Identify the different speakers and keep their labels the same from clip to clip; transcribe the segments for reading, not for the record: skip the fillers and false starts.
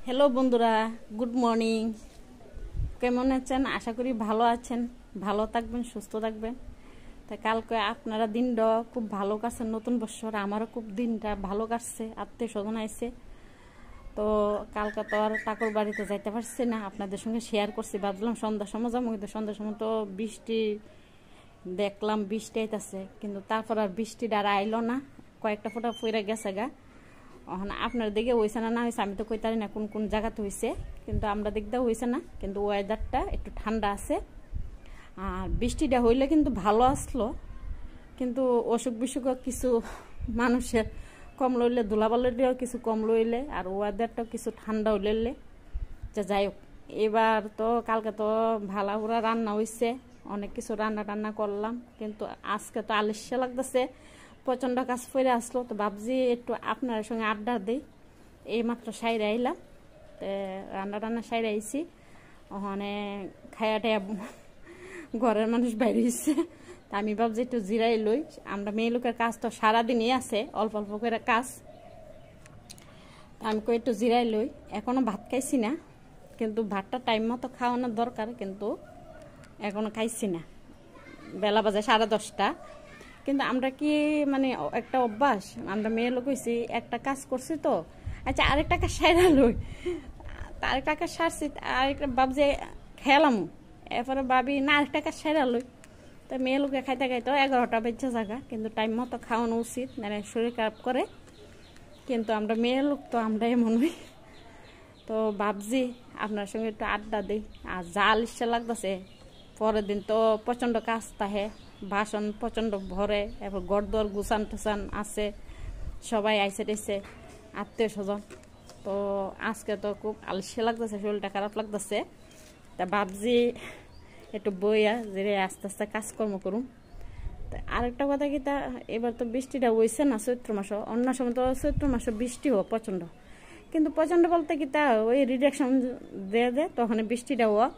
Speaker 1: Hello বন্ধুরা, good morning. কেমন আছেন? আশা করি ভালো আছেন, ভালো থাকবেন, সুস্থ থাকবেন। তা কালকে আপনারা দিনটা খুব ভালো কাটছেন, নতুন বছর। আমারও খুব দিনটা ভালো কাটছে, আত্মীয় স্বজন আইছে। তো কালকে তো আর ঠাকুর বাড়িতে যাইতে পারছি না, আপনাদের সঙ্গে শেয়ার করছি। ভাবলাম সন্ধ্যার সময় যাবো, কিন্তু সন্ধ্যার সময় তো বৃষ্টি দেখলাম, বৃষ্টি আইতাছে, কিন্তু তারপর আর বৃষ্টিটা আর আইলো না, কয়েকটা ফোঁটা পড়ে গেছে গা। আপনার দিকে হয়েছে না হয়েছে আমি তো কইতারি না কোন কোন জায়গাতে হয়েছে, কিন্তু আমরা দেখতে হয়েছে না। কিন্তু ওয়েদারটা একটু ঠান্ডা আছে, আর বৃষ্টিটা হইলে কিন্তু ভালো আসলো। কিন্তু অসুখ বিসুখ কিছু মানুষের কম লইলে, ধুলাবালিটাও কিছু কম লইলে, আর ওয়েদারটাও কিছু ঠান্ডা হইলে যে যাই হোক। এবার তো কালকে তো ভালা পুরা রান্না হয়েছে, অনেক কিছু রান্না টান্না করলাম, কিন্তু আজকে তো আলস্য লাগতেছে, প্রচণ্ড কাজ করে আসলো। তো ভাবছি একটু আপনার সঙ্গে আড্ডা দিই। এইমাত্র সাইরে আইলাম, তো রান্না টান্না সাইরে আইছি। ওখানে খায়া টায়া ঘরের মানুষ বাইরে হয়েছে, তা আমি ভাবছি একটু জিরাই লই। আমরা মেয়ে লোকের কাজ তো সারাদিনই আছে, অল্প অল্প করে কাজ। তা আমি কই একটু জিরাই লই। এখনও ভাত খাইছি না, কিন্তু ভাতটা টাইম মতো খাওয়ানোর দরকার, কিন্তু এখনও খাইছি না। বেলা বাজে 10:30। কিন্তু আমরা কি মানে একটা অভ্যাস, আমরা মেয়ে লোক হয়েছি, একটা কাজ করছি তো আচ্ছা আরেকটা কাজ সাইরা লই, আরেকটা কাজ সারছি, আরেকটা ভাবছি খেলাম, এরপরে ভাবি না আরেকটা কাজ সাইরা লই। তো মেয়ে লোকে খাইতে খাইতে 11টা বেজে জায়গা, কিন্তু টাইম মতো খাওয়ানো উচিত, মানে শরীর খারাপ করে। কিন্তু আমরা মেয়ে লোক তো আমরা এমন হই। তো ভাবছি আপনার সঙ্গে একটু আড্ডা দিই। আর জাল ইচ্ছা লাগতেছে, পরের দিন তো প্রচণ্ড কাজ থাকে, বাসন প্রচণ্ড ভরে, এরপর ঘর দর গুছান টুসান আছে, সবাই আইসে টেছে, আত্মীয় স্বজন। তো আজকে তো খুব আলস্য লাগতেছে, শরীরটা খারাপ লাগতেছে। তা ভাবছি একটু বইয়া যে আস্তে আস্তে কাজকর্ম করুন। তা আরেকটা কথা কি, তা এবার তো বৃষ্টিটা হয়েছে না চৈত্র মাসে, অন্য সময় তো চৈত্র মাসে বৃষ্টি হোক প্রচণ্ড, কিন্তু প্রচণ্ড বলতে কি তা ওই রিডাকশন দে তখন বৃষ্টিটা হোক,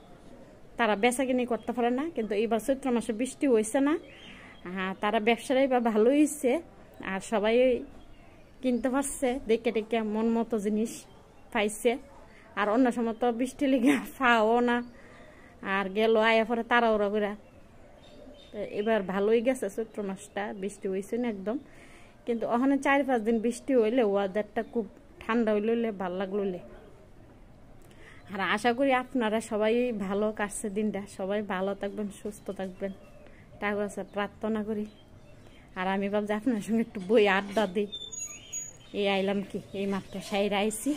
Speaker 1: তারা বেচা কিনি করতে পারে না। কিন্তু এবার চৈত্র মাসে বৃষ্টি হয়েছে না, তারা ব্যবসাটাই বা ভালো হয়েছে, আর সবাই কিনতে পারছে, দেখে টেকে মন মতো জিনিস পাইছে। আর অন্য সময় তো বৃষ্টি লেগে পাও না, আর গেল আয়া পরে তারা ওরা করে। এবার ভালোই গেছে চৈত্র মাসটা, বৃষ্টি হয়েছে না একদম। কিন্তু ওখানে 4-5 দিন বৃষ্টি হইলে ওয়েদারটা খুব ঠান্ডা হইলে ভাল লাগলে। আর আশা করি আপনারা সবাই ভালো কাটছে দিনটা, সবাই ভালো থাকবেন, সুস্থ থাকবেন, ঠাকুর কাছে প্রার্থনা করি। আর আমি ভাবছি আপনার সঙ্গে একটু বই আড্ডা দিই। এই আইলাম কি, এই মাত্র সাইরা আইছি।